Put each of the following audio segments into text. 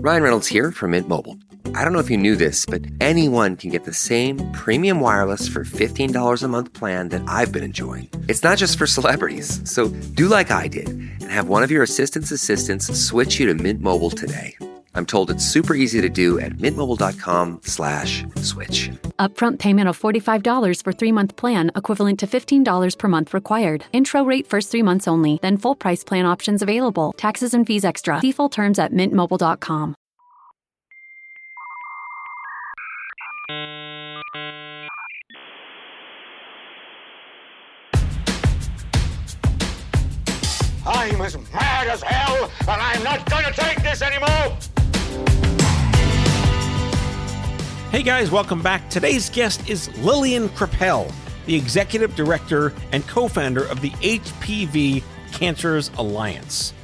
Ryan Reynolds here from Mint Mobile. I don't know if you knew this, but anyone can get the same premium wireless for $15 a month plan that I've been enjoying. It's not just for celebrities. So do like I did and have one of your assistants switch you to Mint Mobile today. I'm told it's super easy to do at mintmobile.com/switch. Upfront payment of $45 for 3-month plan, equivalent to $15 per month required. Intro rate first 3 months only, then full price plan options available. Taxes and fees extra. See full terms at mintmobile.com. I'm as mad as hell, and I'm not gonna take this anymore! Hey guys, welcome back. Today's guest is Lillian Kreppel, the executive director and co-founder of the HPV Cancers Alliance.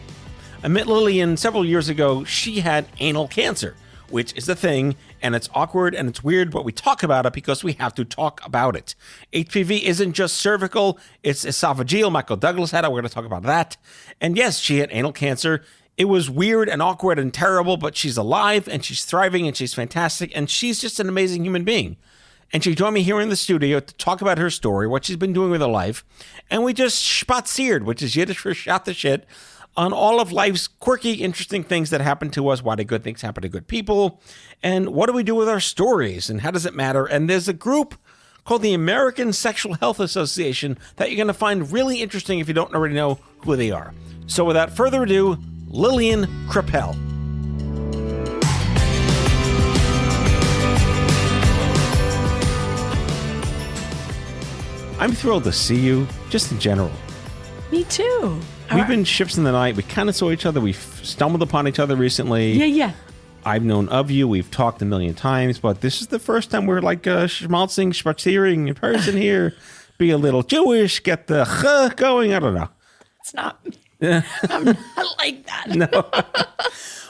I met Lillian several years ago. She had anal cancer, which is a thing, and it's awkward and it's weird, but we talk about it because we have to talk about it. HPV isn't just cervical, it's esophageal. Michael Douglas had it. We're going to talk about that. And yes, she had anal cancer. It was weird and awkward and terrible, but she's alive and she's thriving and she's fantastic and she's just an amazing human being. And she joined me here in the studio to talk about her story, what she's been doing with her life. And we just spaziered, which is Yiddish for shot the shit, on all of life's quirky, interesting things that happen to us, why do good things happen to good people, and what do we do with our stories, and how does it matter? And there's a group called the American Sexual Health Association that you're going to find really interesting if you don't already know who they are. So without further ado, Lillian Kreppel. I'm thrilled to see you, just in general. Me too. We've been ships in the night. We kind of saw each other. We've stumbled upon each other recently. Yeah. I've known of you. We've talked a million times, but this is the first time we're like schmaltzing, spaziering in person here. Be a little Jewish, get the ch going. I don't know. It's not. I'm not like that. No.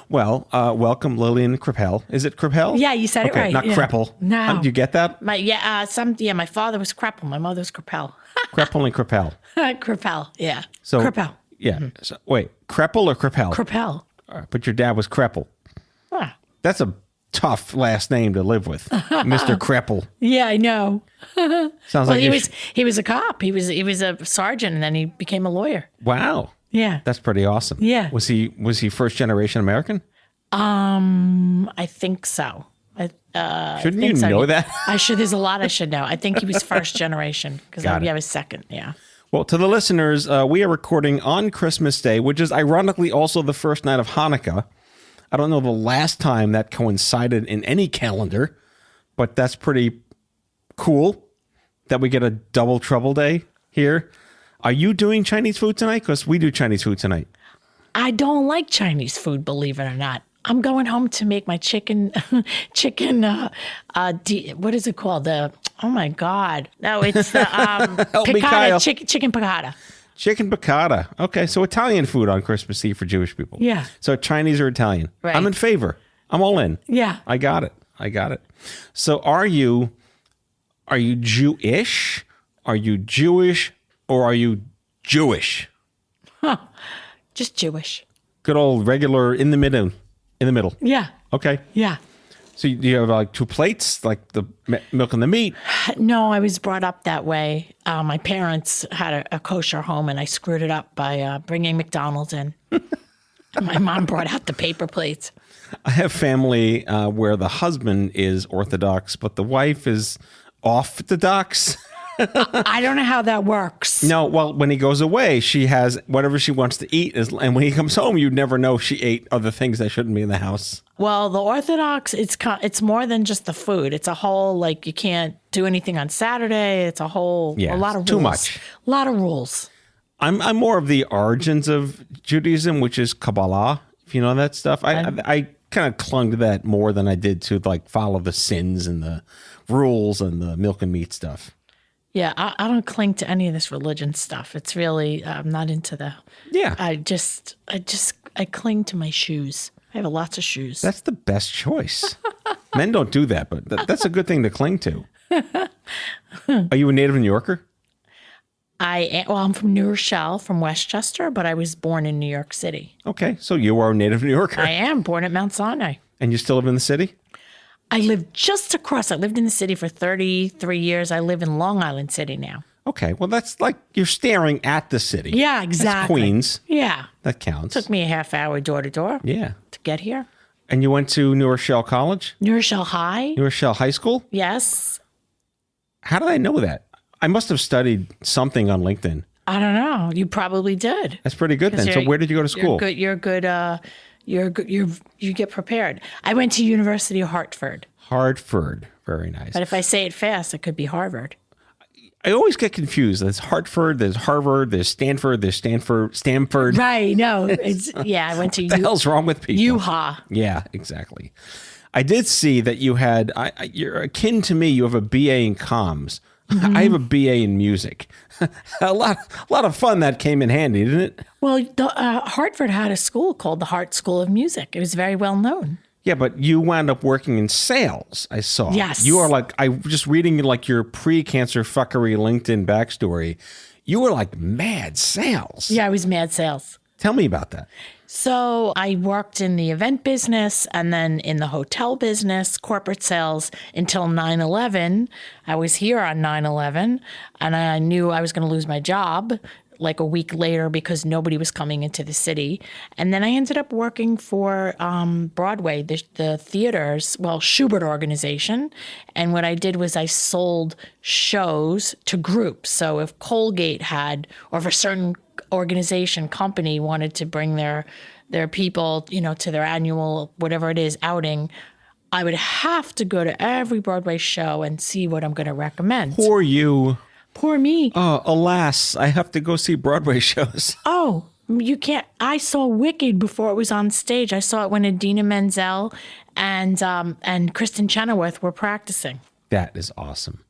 Well, welcome, Lillian Kreppel. Is it Kreppel? Yeah, you said it right. Not yeah. Kreppel. No. Did you get that? My father was Kreppel. My mother was Kreppel. Kreppel and Kreppel. Kreppel, yeah. So, Kreppel. Yeah. So, wait, Kreppel or Kreppel? Kreppel. All right, but your dad was Kreppel. Ah. That's a tough last name to live with, Mr. Kreppel. Yeah, I know. Sounds like he was a cop. He was a sergeant, and then he became a lawyer. Wow. Yeah. That's pretty awesome. Yeah. Was he first generation American? I think so. Shouldn't you know that? I should. There's a lot I should know. I think he was first generation because I was second. Yeah. Well, to the listeners, we are recording on Christmas Day, which is ironically also the first night of Hanukkah. I don't know the last time that coincided in any calendar, but that's pretty cool that we get a double trouble day here. Are you doing Chinese food tonight? Because we do Chinese food tonight. I don't like Chinese food, believe it or not. I'm going home to make my chicken, what is it called? Oh my God. No, it's the piccata, chicken piccata. Chicken piccata. Okay, so Italian food on Christmas Eve for Jewish people. Yeah. So Chinese or Italian. Right. I'm in favor. I'm all in. Yeah. I got it. So are you Jewish? Are you Jewish? Or are you Jewish? Huh. Just Jewish. Good old regular in the middle. Yeah. Okay. Yeah. So do you have like two plates, like the milk and the meat? No, I was brought up that way. My parents had a kosher home, and I screwed it up by bringing McDonald's in. My mom brought out the paper plates. I have family where the husband is Orthodox, but the wife is off-orthodox. I don't know how that works. No, well, when he goes away, she has whatever she wants to eat. And when he comes home, you never know she ate other things that shouldn't be in the house. Well, the Orthodox, it's more than just the food. It's a whole, like, you can't do anything on Saturday. It's a whole, a lot of rules. Too much. A lot of rules. I'm more of the origins of Judaism, which is Kabbalah, if you know that stuff. I kind of clung to that more than I did to, like, follow the sins and the rules and the milk and meat stuff. Yeah, I don't cling to any of this religion stuff. It's really, I'm not into the. Yeah. I cling to my shoes. I have lots of shoes. That's the best choice. Men don't do that, but that's a good thing to cling to. Are you a native New Yorker? I'm from New Rochelle, from Westchester, but I was born in New York City. Okay, so you are a native New Yorker. I am born at Mount Sinai. And you still live in the city? I lived just across. I lived in the city for 33 years. I live in Long Island City now. Okay, well, that's like you're staring at the city. Yeah, exactly. That's Queens. Yeah. That counts. Took me a half hour door to door Yeah. to get here. And you went to New Rochelle College? New Rochelle High. New Rochelle High School? Yes. How did I know that? I must have studied something on LinkedIn. I don't know. You probably did. That's pretty good then. So where did you go to school? You're good. You're good. You get prepared. I went to University of Hartford. Hartford. Very nice. But if I say it fast, it could be Harvard. I always get confused. There's Hartford, there's Harvard, there's Stanford, Stanford. Right. No. I went to What the hell's wrong with people? UHA. Yeah, exactly. I did see that you had, you're akin to me, you have a BA in comms. Mm-hmm. I have a BA in music. a lot of fun that came in handy, didn't it? Well, Hartford had a school called the Hart School of Music. It was very well known. Yeah, but you wound up working in sales, I saw. Yes. You are like, I just reading like your pre-cancer fuckery LinkedIn backstory. You were like mad sales. Yeah, I was mad sales. Tell me about that. So I worked in the event business and then in the hotel business, corporate sales until 9/11. I was here on 9/11 and I knew I was going to lose my job like a week later because nobody was coming into the city. And then I ended up working for Broadway, the theaters, Schubert organization. And what I did was I sold shows to groups. So if Colgate had, or if a certain organization, company wanted to bring their people, to their annual, whatever it is, outing, I would have to go to every Broadway show and see what I'm going to recommend. Poor you. Poor me. Oh, alas, I have to go see Broadway shows. Oh, you can't. I saw Wicked before it was on stage. I saw it when Idina Menzel and Kristen Chenoweth were practicing. That is awesome.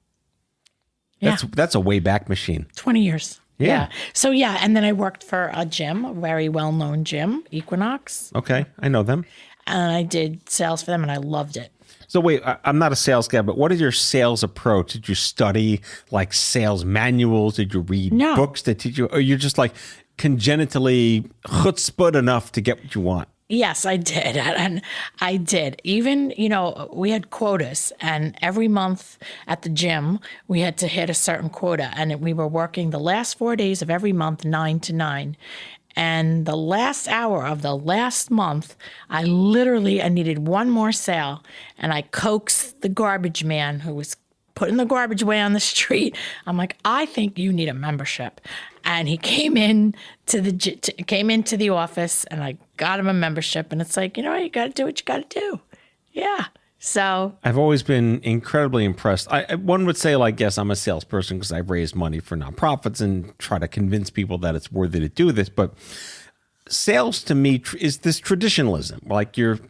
Yeah. That's a way back machine. 20 years. Yeah. So, and then I worked for a gym, a very well-known gym, Equinox. Okay, I know them. And I did sales for them, and I loved it. So wait, I'm not a sales guy, but what is your sales approach? Did you study like sales manuals? Did you read books that teach you? Or you're just like congenitally chutzpah enough to get what you want? Yes, I did. And I did. Even, we had quotas, and every month at the gym, we had to hit a certain quota. And we were working the last 4 days of every month, 9 to 9. And the last hour of the last month, I needed one more sale. And I coaxed the garbage man who was putting the garbage away on the street. I'm like, I think you need a membership. And he came into the office, and I got him a membership. And it's like, you got to do what you got to do. Yeah. So I've always been incredibly impressed. One would say, like, yes, I'm a salesperson because I've raised money for nonprofits and try to convince people that it's worthy to do this. But sales to me is this traditionalism. Like you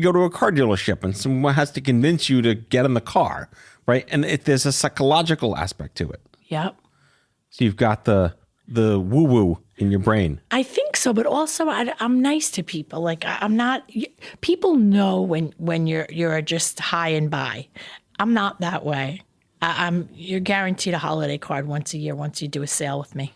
go to a car dealership and someone has to convince you to get in the car, right? And there's a psychological aspect to it. Yep. So you've got the woo-woo in your brain. I think so, but also I'm nice to people. Like I'm not. People know when you're just high and by. I'm not that way. You're guaranteed a holiday card once a year once you do a sale with me.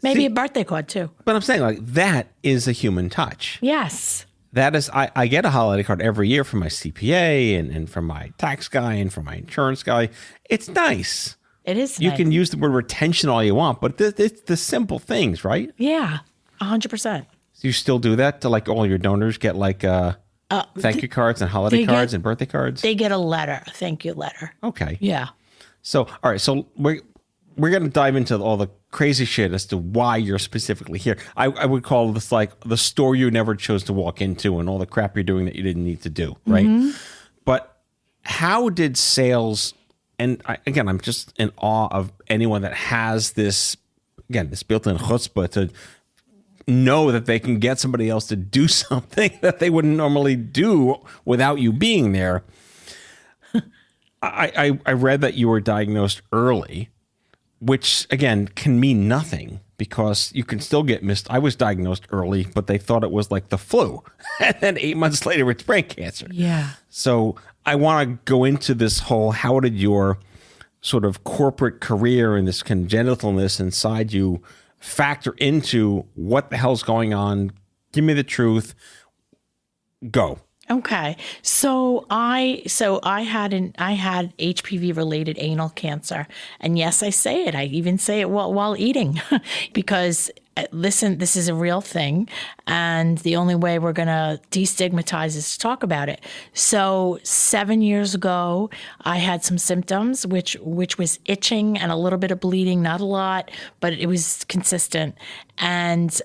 Maybe a birthday card too. But I'm saying like that is a human touch. Yes. That is, I get a holiday card every year from my CPA and from my tax guy and from my insurance guy. It's nice. It is You nice. can use the word retention all you want, but it's the simple things, right? Yeah, 100%. So you still do that to like all your donors get like thank you cards and holiday cards and birthday cards? They get a letter, a thank you letter. Okay. Yeah. So, all right. So we're going to dive into all the crazy shit as to why you're specifically here. I would call this like the store you never chose to walk into and all the crap you're doing that you didn't need to do, right? Mm-hmm. But how did sales... And I'm just in awe of anyone that has this built-in chutzpah to know that they can get somebody else to do something that they wouldn't normally do without you being there. I read that you were diagnosed early, which, again, can mean nothing because you can still get missed. I was diagnosed early, but they thought it was like the flu. And then 8 months later, it's brain cancer. Yeah. So I want to go into this whole, how did your sort of corporate career and this congenitalness inside you factor into what the hell's going on? Give me the truth. Go. Okay. So I had HPV related anal cancer. And yes, I say it. I even say it while eating because listen, this is a real thing. And the only way we're going to destigmatize is to talk about it. So 7 years ago, I had some symptoms, which was itching and a little bit of bleeding, not a lot, but it was consistent. And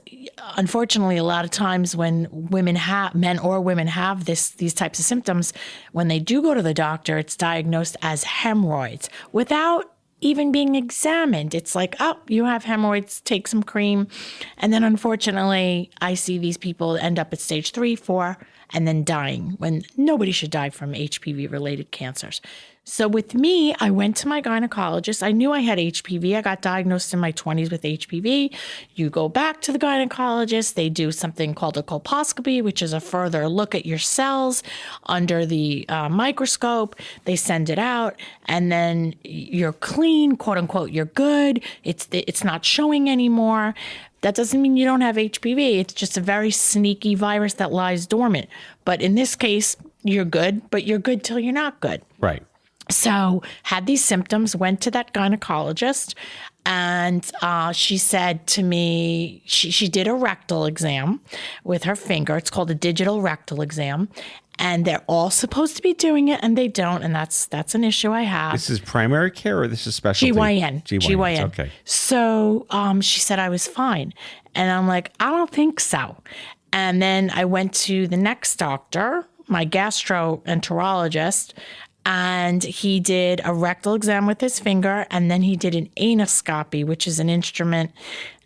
unfortunately, a lot of times when men or women have these types of symptoms, when they do go to the doctor, it's diagnosed as hemorrhoids without even being examined. It's like, oh, you have hemorrhoids, take some cream. And then unfortunately, I see these people end up at stage 3, 4, and then dying when nobody should die from HPV-related cancers. So with me, I went to my gynecologist. I knew I had HPV. I got diagnosed in my 20s with HPV. You go back to the gynecologist. They do something called a colposcopy, which is a further look at your cells under the microscope. They send it out, and then you're clean, quote unquote, you're good. It's not showing anymore. That doesn't mean you don't have HPV. It's just a very sneaky virus that lies dormant. But in this case, you're good, but you're good till you're not good. Right. So had these symptoms, went to that gynecologist, and she said to me, she did a rectal exam with her finger. It's called a digital rectal exam. And they're all supposed to be doing it, and they don't, and that's an issue I have. This is primary care, or this is specialty? GYN. Okay. So she said I was fine. And I'm like, I don't think so. And then I went to the next doctor, my gastroenterologist, and he did a rectal exam with his finger, and then he did an anoscopy, which is an instrument.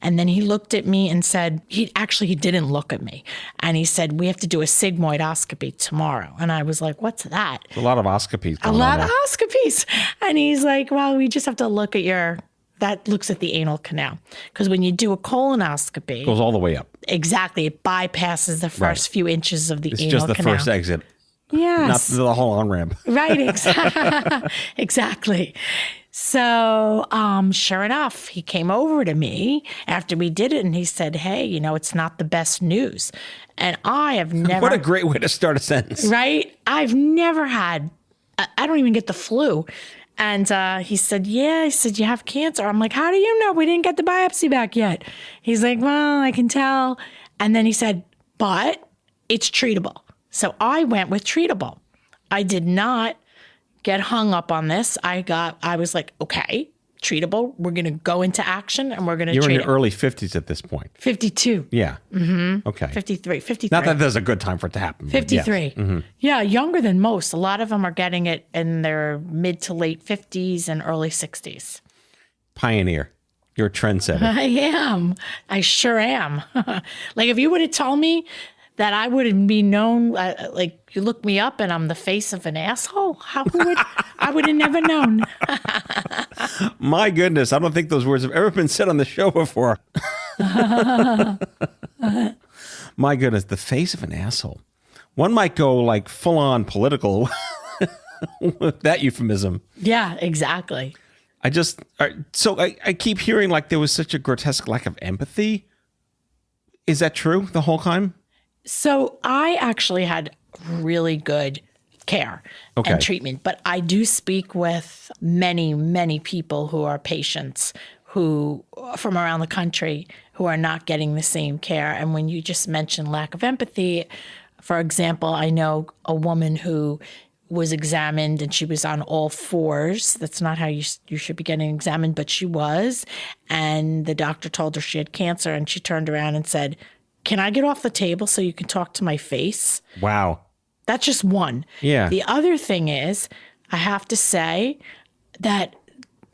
And then he looked at me and said, he didn't look at me. And he said, we have to do a sigmoidoscopy tomorrow. And I was like, what's that? A lot of oscopies. A lot of oscopies. And he's like, well, we just have to look at that looks at the anal canal. Because when you do a colonoscopy. It goes all the way up. Exactly. It bypasses the first few inches of the anal canal. It's just the first exit. Yes. Not the whole on-ramp. Right, exactly. So sure enough, he came over to me after we did it and he said, hey, it's not the best news. And I have never... What a great way to start a sentence. Right? I've never had... I don't even get the flu. And he said, yeah, you have cancer. I'm like, how do you know? We didn't get the biopsy back yet. He's like, well, I can tell. And then he said, but it's treatable. So I went with treatable. I did not get hung up on this. I was like, okay, treatable. We're going to go into action and we're going to treat it. You're in your early 50s at this point. 52. Yeah. Mm-hmm. Okay. 53. Not that there's a good time for it to happen. 53. Yes. Mm-hmm. Yeah, younger than most. A lot of them are getting it in their mid to late 50s and early 60s. Pioneer. You're a trendsetter. I am. I sure am. Like if you would have told me that I wouldn't be known, like you look me up and I'm the face of an asshole, I would have never known. My goodness, I don't think those words have ever been said on the show before. My goodness, the face of an asshole. One might go like full on political with that euphemism. Yeah, exactly. I keep hearing like there was such a grotesque lack of empathy. Is that true the whole time? So I actually had really good care and treatment, but I do speak with many, many people who are patients who from around the country who are not getting the same care. And when you just mentioned lack of empathy, for example, I know a woman who was examined and she was on all fours. That's not how you should be getting examined, but she was. And the doctor told her she had cancer and she turned around and said, can I get off the table so you can talk to my face? Wow. That's just one. Yeah. The other thing is, I have to say that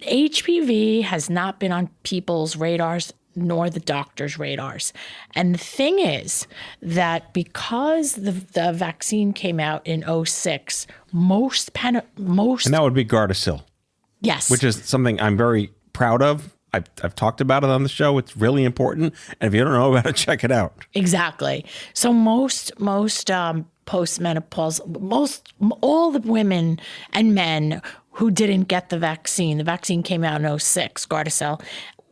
HPV has not been on people's radars nor the doctor's radars. And the thing is that because the vaccine came out in 2006, most... And that would be Gardasil. Yes. Which is something I'm very proud of. I've talked about it on the show. It's really important. And if you don't know about it, check it out. Exactly. So most postmenopausal, all the women and men who didn't get the vaccine came out in 2006, Gardasil,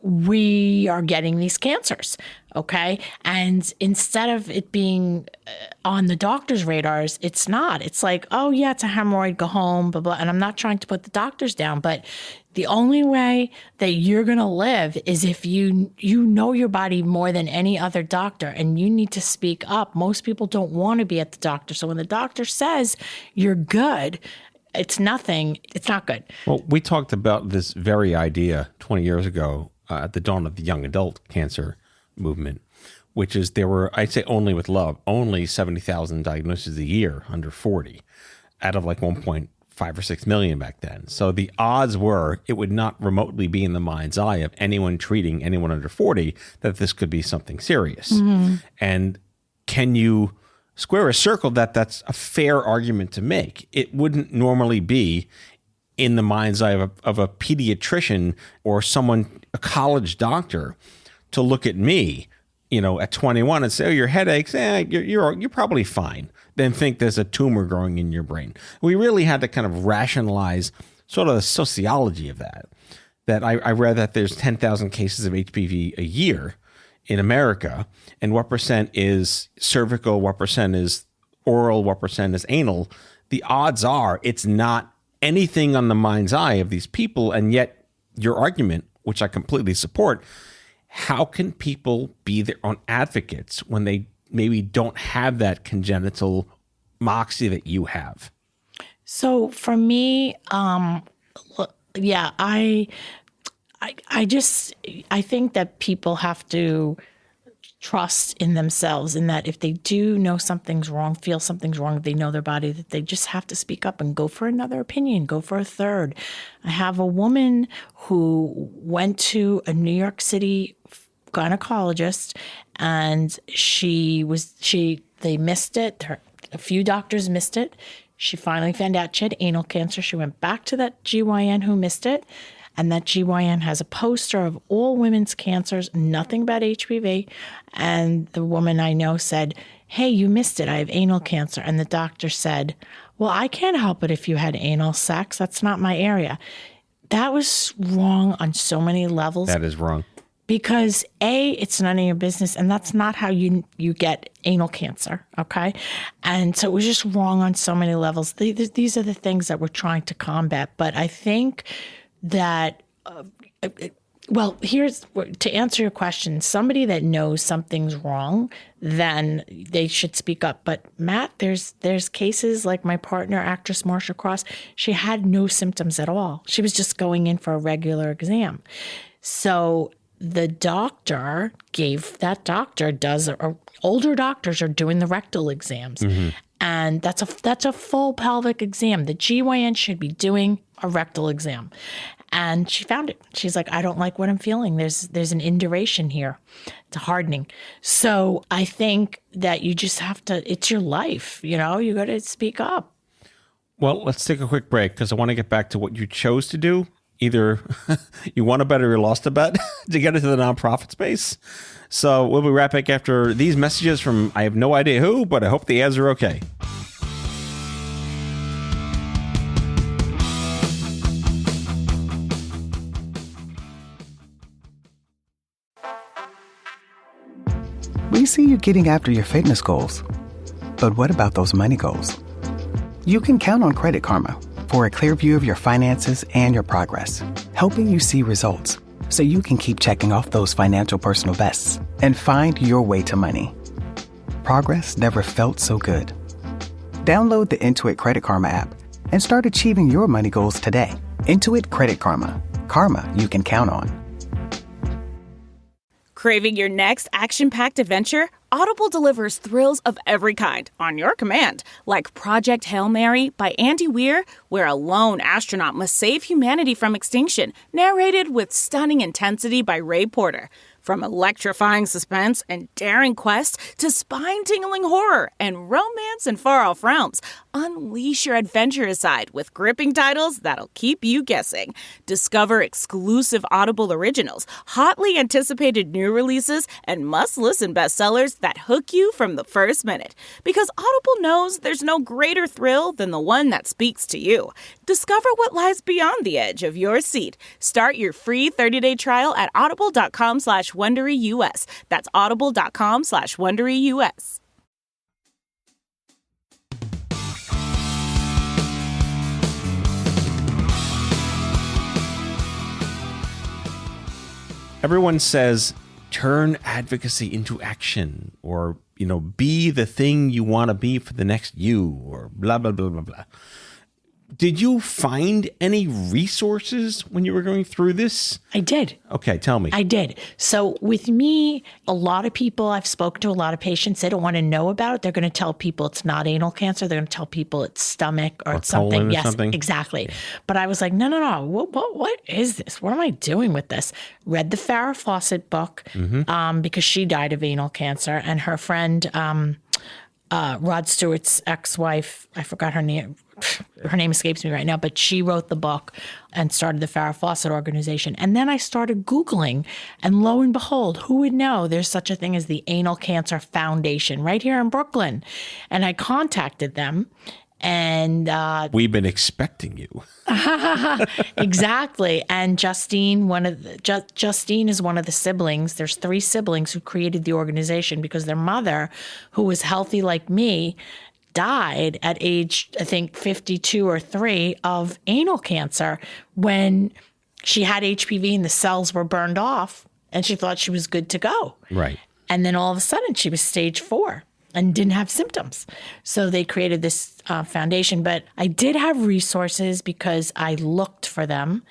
we are getting these cancers, okay? And instead of it being on the doctor's radars, it's not. It's like, oh, yeah, it's a hemorrhoid, go home, blah, blah. And I'm not trying to put the doctors down, but the only way that you're going to live is if you know your body more than any other doctor, and you need to speak up. Most people don't want to be at the doctor. So when the doctor says you're good, it's nothing. It's not good. Well, we talked about this very idea 20 years ago at the dawn of the young adult cancer movement, which is there were, I'd say only with love, only 70,000 diagnoses a year under 40 out of like 1.5 or 6 million back then. So the odds were it would not remotely be in the mind's eye of anyone treating anyone under 40 that this could be something serious. Mm-hmm. And can you square a circle that's a fair argument to make? It wouldn't normally be in the mind's eye of a pediatrician or someone, a college doctor, to look at me, at 21 and say, oh, your headaches, you're probably fine. Then think there's a tumor growing in your brain. We really had to kind of rationalize sort of the sociology of that. That I read that there's 10,000 cases of HPV a year in America, and what percent is cervical, what percent is oral, what percent is anal. The odds are it's not anything on the mind's eye of these people. And yet your argument, which I completely support, how can people be their own advocates when they maybe don't have that congenital moxie that you have? So for me, I think that people have to trust in themselves, in that if they do know something's wrong, feel something's wrong, they know their body, that they just have to speak up and go for another opinion, go for a third. I have a woman who went to a New York City gynecologist, and they missed it. A few doctors missed it. She finally found out she had anal cancer. She went back to that GYN who missed it. And that GYN has a poster of all women's cancers, nothing about HPV. And the woman I know said, hey, you missed it. I have anal cancer. And the doctor said, well, I can't help it if you had anal sex. That's not my area. That was wrong on so many levels. That is wrong. Because A, it's none of your business, and that's not how you get anal cancer, okay? And so it was just wrong on so many levels. These are the things that we're trying to combat. But I think that, here's to answer your question. Somebody that knows something's wrong, then they should speak up. But Matt, there's cases like my partner, actress Marsha Cross. She had no symptoms at all. She was just going in for a regular exam. So the doctor older doctors are doing the rectal exams. Mm-hmm. And that's a full pelvic exam. The GYN should be doing a rectal exam. And she found it. She's like, I don't like what I'm feeling. There's an induration here. It's a hardening. So I think that you just have to, it's your life, you got to speak up. Well, let's take a quick break because I want to get back to what you chose to do. Either you won a bet or you lost a bet to get into the nonprofit space. So we'll be right back after these messages from I have no idea who, but I hope the ads are okay. We see you getting after your fitness goals. But what about those money goals? You can count on Credit Karma for a clear view of your finances and your progress, helping you see results so you can keep checking off those financial personal bests and find your way to money. Progress never felt so good. Download the Intuit Credit Karma app and start achieving your money goals today. Intuit Credit Karma. Karma you can count on. Craving your next action-packed adventure? Audible delivers thrills of every kind on your command, like Project Hail Mary by Andy Weir, where a lone astronaut must save humanity from extinction, narrated with stunning intensity by Ray Porter. From electrifying suspense and daring quest to spine-tingling horror and romance in far-off realms, unleash your adventurous side with gripping titles that'll keep you guessing. Discover exclusive Audible originals, hotly anticipated new releases, and must-listen bestsellers that hook you from the first minute. Because Audible knows there's no greater thrill than the one that speaks to you. Discover what lies beyond the edge of your seat. Start your free 30-day trial at audible.com/WonderyUS. That's audible.com/WonderyUS. Everyone says, turn advocacy into action, or, be the thing you want to be for the next you, or blah, blah, blah, blah, blah. Did you find any resources when you were going through this? I did. Okay, tell me. I did. So with me, a lot of people, I've spoken to a lot of patients, they don't want to know about it. They're going to tell people it's not anal cancer. They're going to tell people it's stomach or it's something. Colon or yes, something? Exactly. Yeah. But I was like, no. What is this? What am I doing with this? Read the Farrah Fawcett book because she died of anal cancer, and her friend, Rod Stewart's ex-wife, I forgot her name. Her name escapes me right now, but she wrote the book and started the Farrah Fawcett organization. And then I started Googling, and lo and behold, who would know there's such a thing as the Anal Cancer Foundation right here in Brooklyn. And I contacted them, and we've been expecting you. Exactly. And Justine is one of the siblings. There's 3 siblings who created the organization because their mother, who was healthy like me, died at age, I think, 52 or 3 of anal cancer when she had HPV and the cells were burned off, and she thought she was good to go. Right. And then all of a sudden she was stage 4 and didn't have symptoms. So they created this foundation. But I did have resources because I looked for them.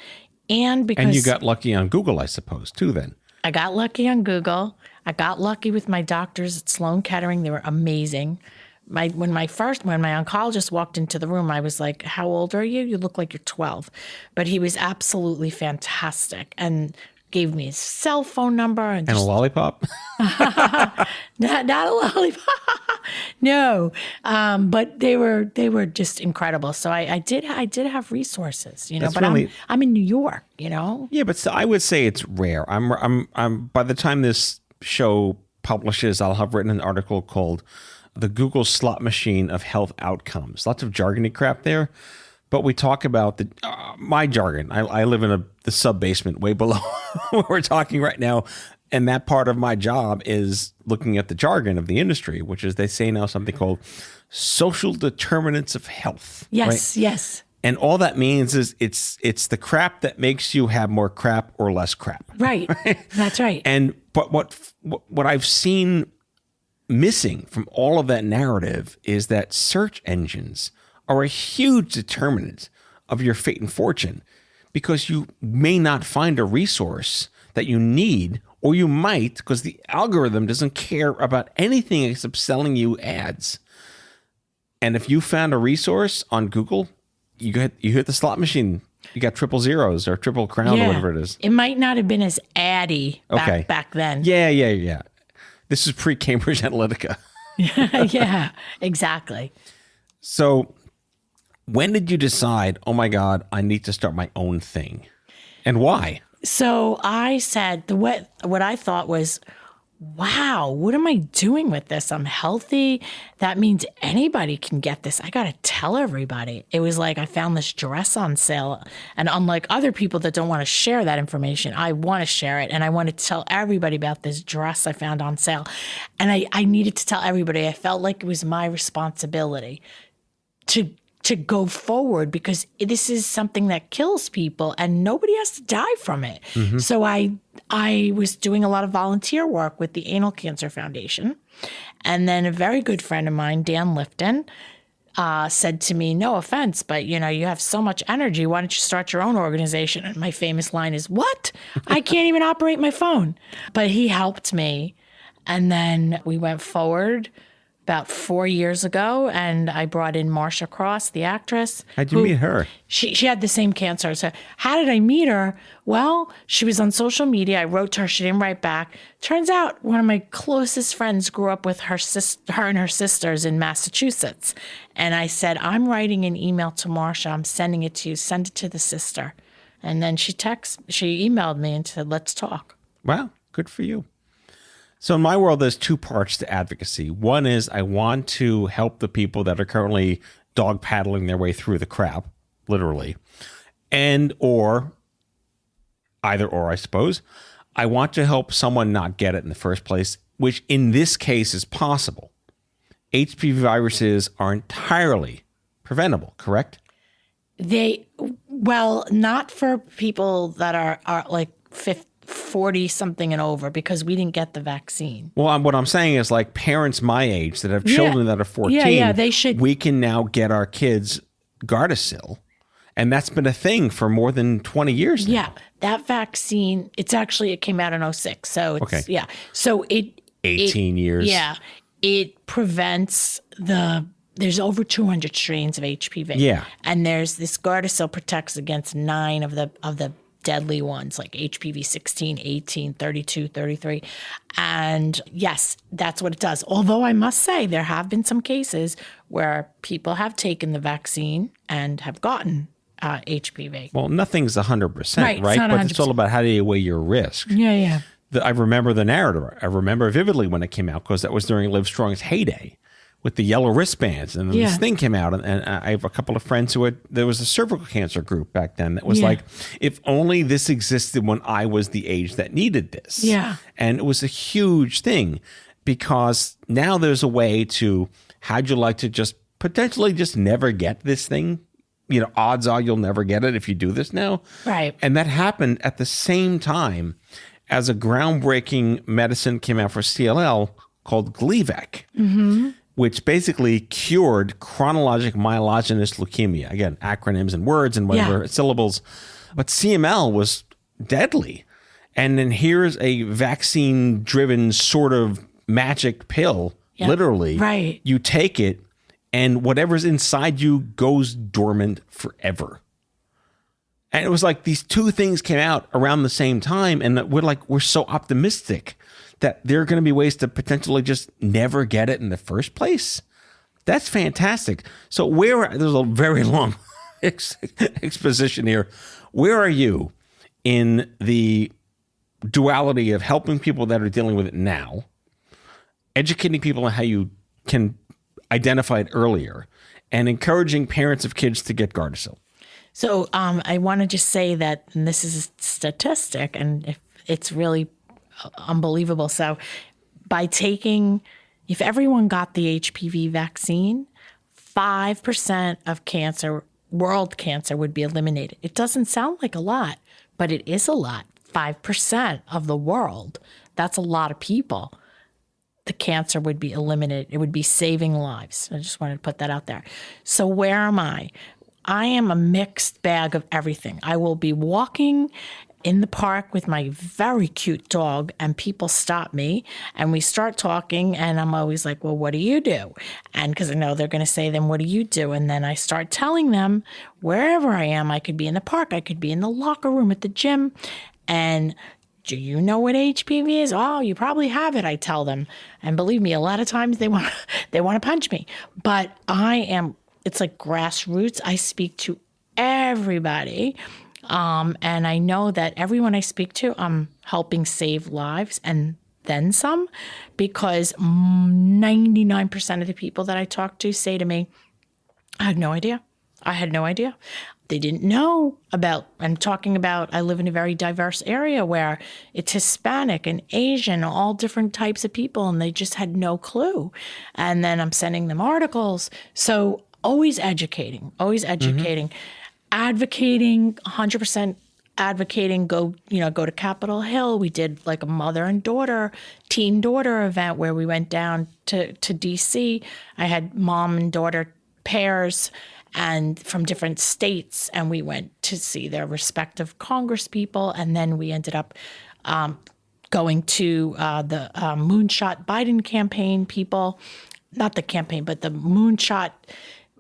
And because... And you got lucky on Google, I suppose, too, then. I got lucky on Google. I got lucky with my doctors at Sloan Kettering. They were amazing. When my oncologist walked into the room, I was like, how old are you? You look like you're 12. But he was absolutely fantastic and gave me his cell phone number. And a lollipop? not a lollipop. No. But they were just incredible. So I did have resources, but really, I'm in New York, Yeah, but I would say it's rare. I'm by the time this show publishes, I'll have written an article called The Google Slot Machine of Health Outcomes. Lots of jargony crap there, but we talk about my jargon. I live in the sub-basement way below where we're talking right now, and that part of my job is looking at the jargon of the industry, which is, they say now, something called social determinants of health. Yes, right? Yes. And all that means is it's the crap that makes you have more crap or less crap. Right. That's right. But what I've seen missing from all of that narrative is that search engines are a huge determinant of your fate and fortune, because you may not find a resource that you need, or you might, because the algorithm doesn't care about anything except selling you ads. And if you found a resource on Google, you hit the slot machine. You got 000 or Triple Crown or whatever it is. It might not have been as addy back then. Yeah. This is pre-Cambridge Analytica. Yeah, exactly. So when did you decide, oh my God, I need to start my own thing? And why? So I said, what I thought was, wow, what am I doing with this? I'm healthy. That means anybody can get this. I got to tell everybody. It was like I found this dress on sale. And unlike other people that don't want to share that information, I want to share it. And I wanted to tell everybody about this dress I found on sale. And I needed to tell everybody. I felt like it was my responsibility to go forward, because this is something that kills people and nobody has to die from it. Mm-hmm. So I was doing a lot of volunteer work with the Anal Cancer Foundation. And then a very good friend of mine, Dan Lifton, said to me, no offense, but you have so much energy. Why don't you start your own organization? And my famous line is, what? I can't even operate my phone. But he helped me. And then we went forward about 4 years ago, and I brought in Marsha Cross, the actress. How'd you meet her? She had the same cancer. So how did I meet her? Well, she was on social media. I wrote to her. She didn't write back. Turns out one of my closest friends grew up with her and her sisters in Massachusetts. And I said, I'm writing an email to Marsha. I'm sending it to you. Send it to the sister. And then she emailed me and said, let's talk. Wow, good for you. So in my world, there's two parts to advocacy. One is I want to help the people that are currently dog paddling their way through the crap, literally. Or either or, I suppose. I want to help someone not get it in the first place, which in this case is possible. HPV viruses are entirely preventable, correct? Not for people that are like 40 something and over, because we didn't get the vaccine. Well, what I'm saying is, like, parents my age that have children that are 14, they should. We can now get our kids Gardasil. And that's been a thing for more than 20 years now. Yeah, that vaccine, it came out in 2006. So it's, okay. Yeah. So 18 years. Yeah. It prevents there's over 200 strains of HPV. Yeah. And there's this Gardasil protects against 9 of the deadly ones, like HPV 16, 18, 32, 33. And yes, that's what it does. Although I must say there have been some cases where people have taken the vaccine and have gotten HPV. Well, nothing's 100%, right? But it's all about how do you weigh your risk. Yeah. I remember the narrative. I remember vividly when it came out, because that was during Live Strong's heyday with the yellow wristbands. And then this thing came out. And I have a couple of friends there was a cervical cancer group back then that was like, if only this existed when I was the age that needed this. Yeah. And it was a huge thing, because now there's a way to, how'd you like to just potentially just never get this thing? You know, odds are you'll never get it if you do this now. Right. And that happened at the same time as a groundbreaking medicine came out for CLL called Gleevec, which basically cured chronologic myelogenous leukemia. Again, acronyms and words and whatever syllables. But CML was deadly. And then here's a vaccine-driven sort of magic pill, literally. Right. You take it, and whatever's inside you goes dormant forever. And it was like these two things came out around the same time, and we're so optimistic that there are going to be ways to potentially just never get it in the first place. That's fantastic. So there's a very long exposition here. Where are you in the duality of helping people that are dealing with it now, educating people on how you can identify it earlier, and encouraging parents of kids to get Gardasil? So I want to just say that, and this is a statistic, and it's really unbelievable. So if everyone got the HPV vaccine, 5% of world cancer would be eliminated. It doesn't sound like a lot, but it is a lot. 5% of the world, that's a lot of people. The cancer would be eliminated. It would be saving lives. I just wanted to put that out there. So where am I? I am a mixed bag of everything. I will be walking in the park with my very cute dog, and people stop me and we start talking, and I'm always like, well, what do you do? And because I know they're going to say, then what do you do? And then I start telling them wherever I am. I could be in the park. I could be in the locker room at the gym. And do you know what HPV is? Oh, you probably have it, I tell them. And believe me, a lot of times they want to punch me. But it's like grassroots. I speak to everybody. And I know that everyone I speak to, I'm helping save lives and then some, because 99% of the people that I talk to say to me, I had no idea. They didn't know about, I'm talking about, I live in a very diverse area where it's Hispanic and Asian, all different types of people, and they just had no clue. And then I'm sending them articles. So always educating, advocating, 100% advocating, go to Capitol Hill. We did like a mother and daughter, teen daughter event where we went down to DC. I had mom and daughter pairs and from different states, and we went to see their respective Congress people. And then we ended up going to the Moonshot Biden campaign people. not the campaign, but the moonshot,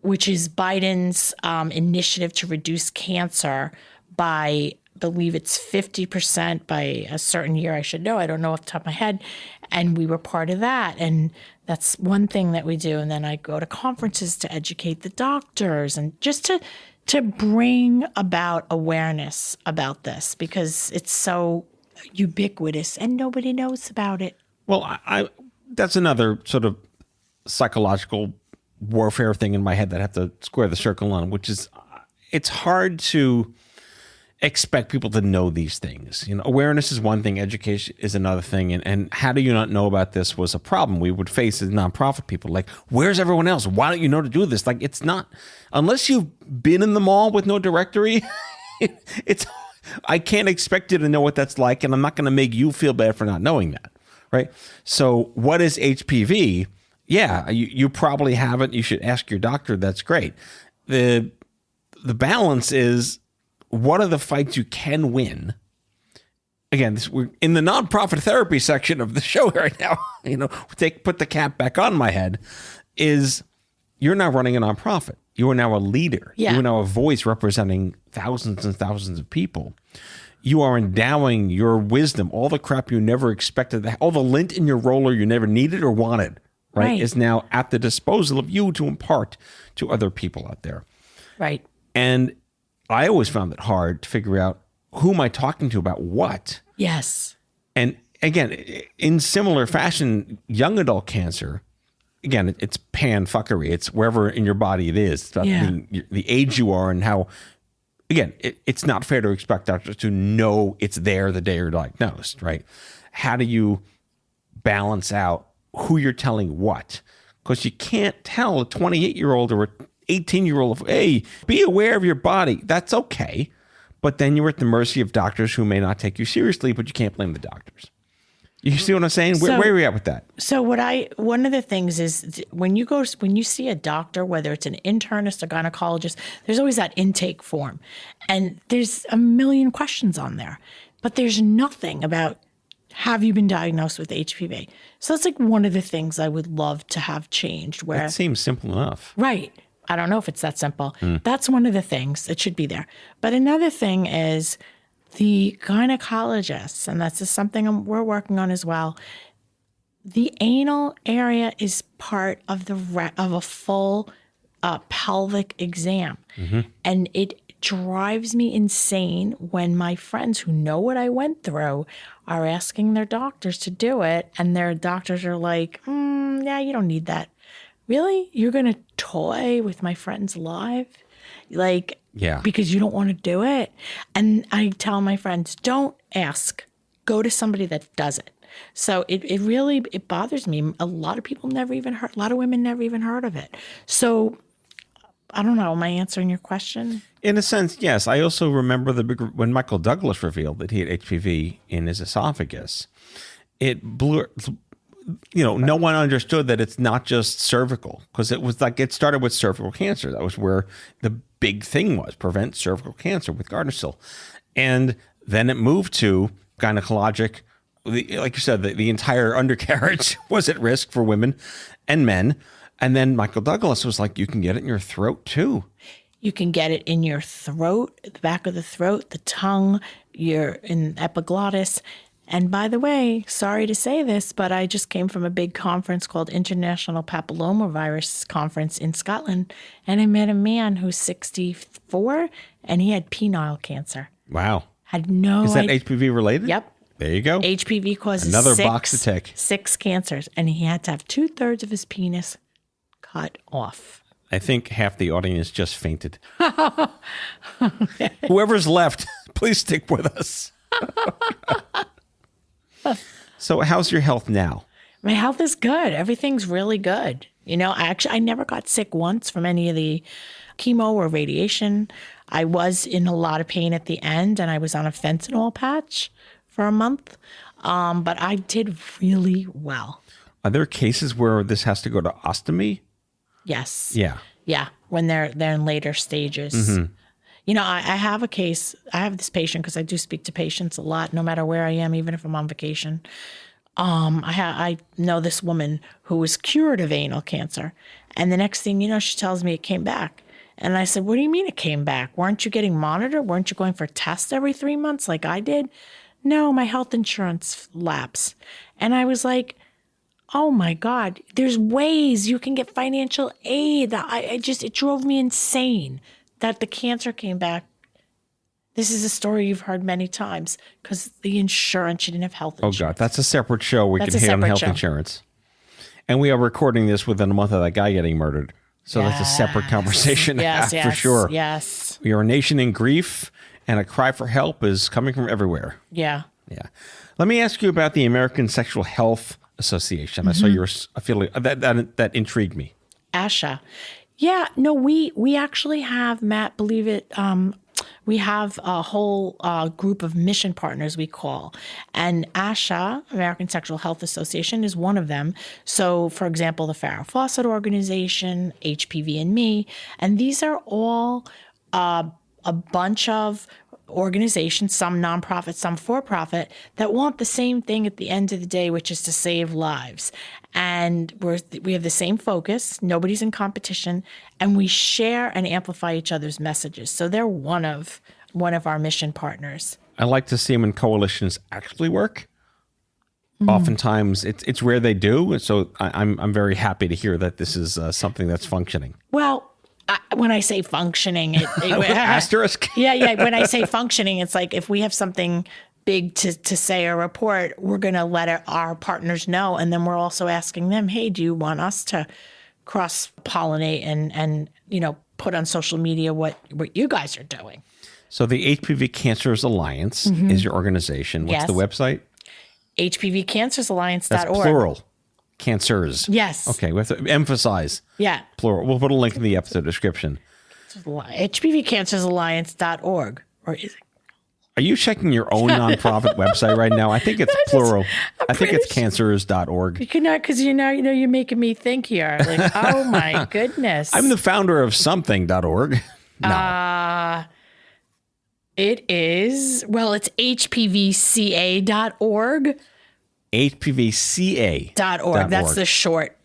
which is Biden's initiative to reduce cancer by, I believe it's 50% by a certain year. I should know. I don't know off the top of my head. And we were part of that. And that's one thing that we do. And then I go to conferences to educate the doctors and just to bring about awareness about this, because it's so ubiquitous and nobody knows about it. Well, I that's another sort of psychological warfare thing in my head that I have to square the circle on, which is it's hard to expect people to know these things. Awareness is one thing, education is another thing. And how do you not know about this was a problem we would face as nonprofit people. Like, where's everyone else? Why don't you know to do this? Like, it's not, unless you've been in the mall with no directory, I can't expect you to know what that's like. And I'm not going to make you feel bad for not knowing that. Right. So what is HPV? Yeah, you probably haven't. You should ask your doctor. That's great. The balance is, what are the fights you can win? Again, we're in the nonprofit therapy section of the show right now. Put the cap back on my head. Is you're now running a nonprofit. You are now a leader. Yeah. You are now a voice representing thousands and thousands of people. You are endowing your wisdom, all the crap you never expected, all the lint in your roller you never needed or wanted, right, is now at the disposal of you to impart to other people out there. Right. And I always found it hard to figure out, who am I talking to about what? Yes. And again, in similar fashion, young adult cancer, again, it's pan-fuckery. It's wherever in your body it is. It's about the age you are and how, again, it's not fair to expect doctors to know it's there the day you're diagnosed, right? How do you balance out who you're telling what? Because you can't tell a 28-year-old or a 18-year-old, hey, be aware of your body. That's okay. But then you're at the mercy of doctors who may not take you seriously, but you can't blame the doctors. You see what I'm saying? Where are you at with that? So one of the things is when you see a doctor, whether it's an internist or gynecologist, there's always that intake form. And there's a million questions on there. But there's nothing about, have you been diagnosed with HPV? So that's like one of the things I would love to have changed. Where That seems simple enough. Right. I don't know if it's that simple. That's one of the things that should be there. But another thing is the gynecologists, and that's just something we're working on as well. The anal area is part of a full pelvic exam. Mm-hmm. And it drives me insane when my friends who know what I went through are asking their doctors to do it. And their doctors are like, yeah, you don't need that. Really? You're going to toy with my friend's life? Like, yeah, because you don't want to do it? And I tell my friends, don't ask. Go to somebody that does it. So it really bothers me. A lot of people never even heard, a lot of women never even heard of it. So I don't know. Am I answering your question? In a sense, yes. I also remember when Michael Douglas revealed that he had HPV in his esophagus. It blew. No one understood that it's not just cervical, because it was like it started with cervical cancer. That was where the big thing was, prevent cervical cancer with Gardasil. And then it moved to gynecologic. Like you said, the entire undercarriage was at risk for women and men. And then Michael Douglas was like, you can get it in your throat too. You can get it in your throat, the back of the throat, the tongue, in epiglottis. And by the way, sorry to say this, but I just came from a big conference called International Papillomavirus Conference in Scotland, and I met a man who's 64, and he had penile cancer. Wow. Had no Is that HPV related? Yep. There you go. HPV causes another box to tick. 6 cancers, and he had to have 2/3 of his penis cut off. I think half the audience just fainted. Whoever's left, please stick with us. So how's your health now? My health is good. Everything's really good. I never got sick once from any of the chemo or radiation. I was in a lot of pain at the end, and I was on a fentanyl patch for a month. But I did really well. Are there cases where this has to go to ostomy? Yes. Yeah. Yeah, when they're in later stages. Mm-hmm. I have a case. I have this patient, because I do speak to patients a lot, no matter where I am, even if I'm on vacation. I know this woman who was cured of anal cancer. And the next thing you know, she tells me it came back. And I said, what do you mean it came back? Weren't you getting monitored? Weren't you going for tests every 3 months like I did? No, my health insurance lapsed. And I was like, oh my God, there's ways you can get financial aid. It drove me insane that the cancer came back. This is a story you've heard many times because the insurance, she didn't have health insurance. Oh God, that's a separate show. We can hit on health insurance. And we are recording this within a month of that guy getting murdered. So that's a separate conversation for sure. Yes. We are a nation in grief, and a cry for help is coming from everywhere. Yeah. Yeah. Let me ask you about the American Sexual Health Association. I saw you were affiliate. That intrigued me. ASHA. Yeah. No, we actually have, Matt, believe it, we have a whole group of mission partners we call. And ASHA, American Sexual Health Association, is one of them. So, for example, the Farrah Fawcett Organization, HPV and Me. And these are all a bunch of organizations, some nonprofit, some for-profit, that want the same thing at the end of the day, which is to save lives. And we have the same focus. Nobody's in competition, and we share and amplify each other's messages. So they're one of our mission partners. I like to see them in coalitions actually work. Oftentimes, it's rare they do. So I'm very happy to hear that this is something that's functioning. Well, when I say functioning, asterisk. Yeah. When I say functioning, it's like if we have something big to say or report, we're going to let our partners know. And then we're also asking them, hey, do you want us to cross-pollinate and put on social media what you guys are doing? So the HPV Cancers Alliance is your organization. What's the website? HPVCancersAlliance.org. That's plural. Cancers. Yes. Okay, we have to emphasize. Yeah. Plural. We'll put a link in the episode description. HPVCancersAlliance.org. Or is it? Are you checking your own nonprofit website right now? I think it's plural. I think it's cancers.org. Because you're making me think here. Like, oh my goodness. I'm the founder of something.org. No. It is, it's HPVCA.org. HPVCA.org. That's the short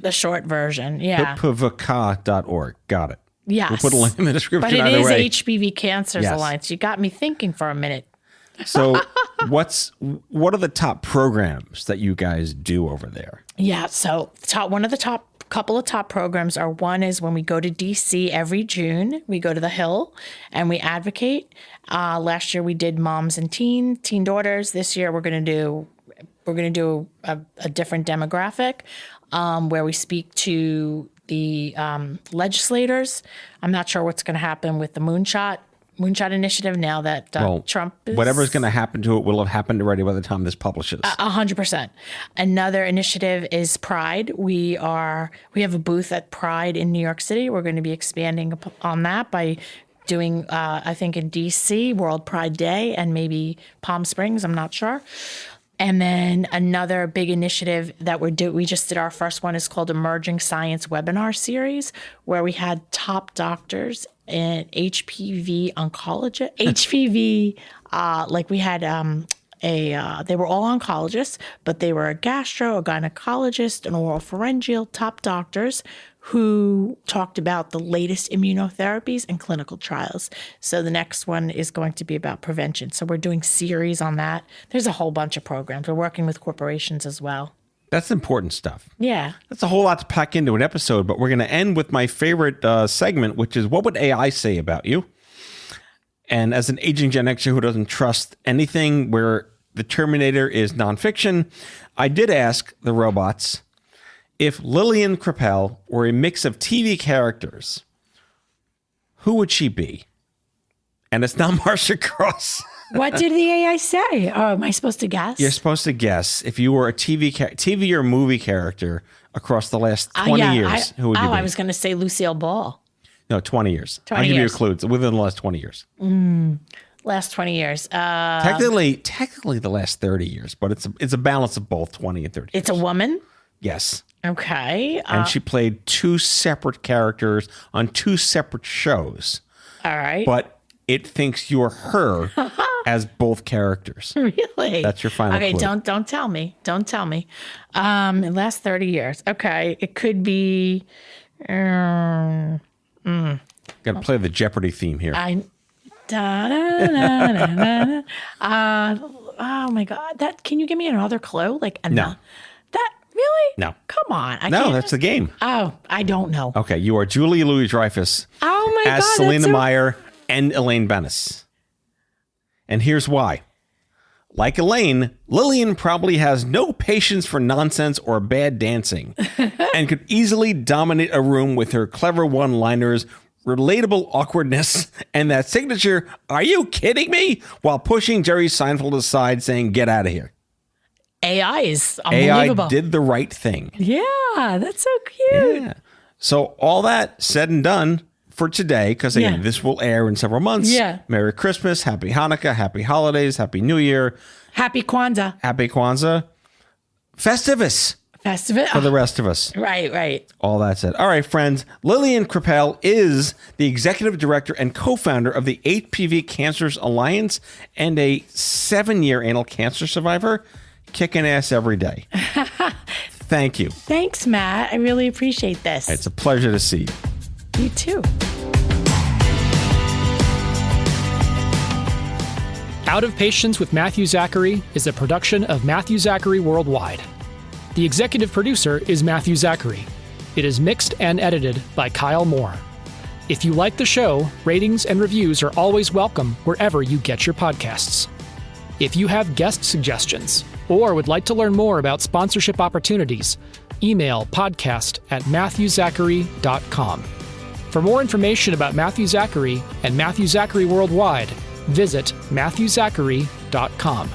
version. Yeah. HPVCA.org. Got it. Yes. We'll put a link in the description. But it either is way. HPV Cancers Alliance. You got me thinking for a minute. So what are the top programs that you guys do over there? Yeah. So couple of top programs are, one is when we go to DC every June, we go to the Hill and we advocate. Last year we did moms and teen daughters. This year we're going to do a different demographic where we speak to the legislators. I'm not sure what's going to happen with the Moonshot initiative now that Trump is... Whatever's going to happen to it will have happened already by the time this publishes. 100%. Another initiative is Pride. We have a booth at Pride in New York City. We're going to be expanding on that by doing, I think in DC, World Pride Day, and maybe Palm Springs, I'm not sure. And then another big initiative that we just did, our first one, is called Emerging Science Webinar Series, where we had top doctors in HPV oncology, we had they were all oncologists, but they were a gastro, a gynecologist, an oropharyngeal, top doctors who talked about the latest immunotherapies and clinical trials. So the next one is going to be about prevention. So we're doing series on that. There's a whole bunch of programs. We're working with corporations as well. That's important stuff. Yeah. That's a whole lot to pack into an episode, but we're going to end with my favorite segment, which is, what would AI say about you? And as an aging Gen Xer who doesn't trust anything where the Terminator is nonfiction, I did ask the robots, if Lillian Kreppel were a mix of TV characters, who would she be? And it's not Marcia Cross. What did the AI say? Oh, am I supposed to guess? You're supposed to guess. If you were a TV or movie character across the last 20 years, who would you be? I was going to say Lucille Ball. No, 20 years. I'll give you a clue. It's within the last 20 years. Last 20 years. Technically the last 30 years, but it's a balance of both 20 and 30 It's a woman? Yes. Okay. And she played two separate characters on two separate shows. All right. But it thinks you're her as both characters. Really? That's your final Okay, clue. don't tell me. Don't tell me. In the last 30 years. Okay, it could be. Got to play the Jeopardy theme here. Oh my God! Can you give me another clue? No. That really? No. Come on. I No, can't. that's the game. Oh, I don't know. Okay, you are Julia Louis-Dreyfus Oh my as God! Selena that's so- Meyer and Elaine Bennis. And here's why. Like Elaine, Lillian probably has no patience for nonsense or bad dancing and could easily dominate a room with her clever one-liners, relatable awkwardness, and that signature, "Are you kidding me?" while pushing Jerry Seinfeld aside saying, "Get out of here." AI is AI unbelievable. did the right thing. Yeah, that's so cute. Yeah. So all that said and done for today, because again, Yeah. this will air in several months. Yeah. Merry Christmas, Happy Hanukkah, Happy Holidays, Happy New Year, Happy Kwanzaa. Happy Kwanzaa, Festivus Festivus. for the rest of us. Right. All that said. All right, friends. Lillian Kreppel is the executive director and co-founder of the HPV Cancers Alliance and a 7-year anal cancer survivor, kicking ass every day. Thank you. Thanks, Matt. I really appreciate this. It's a pleasure to see you. You too. Out of Patience with Matthew Zachary is a production of Matthew Zachary Worldwide. The executive producer is Matthew Zachary. It is mixed and edited by Kyle Moore. If you like the show, ratings and reviews are always welcome wherever you get your podcasts. If you have guest suggestions or would like to learn more about sponsorship opportunities, email podcast@matthewzachary.com. For more information about Matthew Zachary and Matthew Zachary Worldwide, visit matthewzachary.com.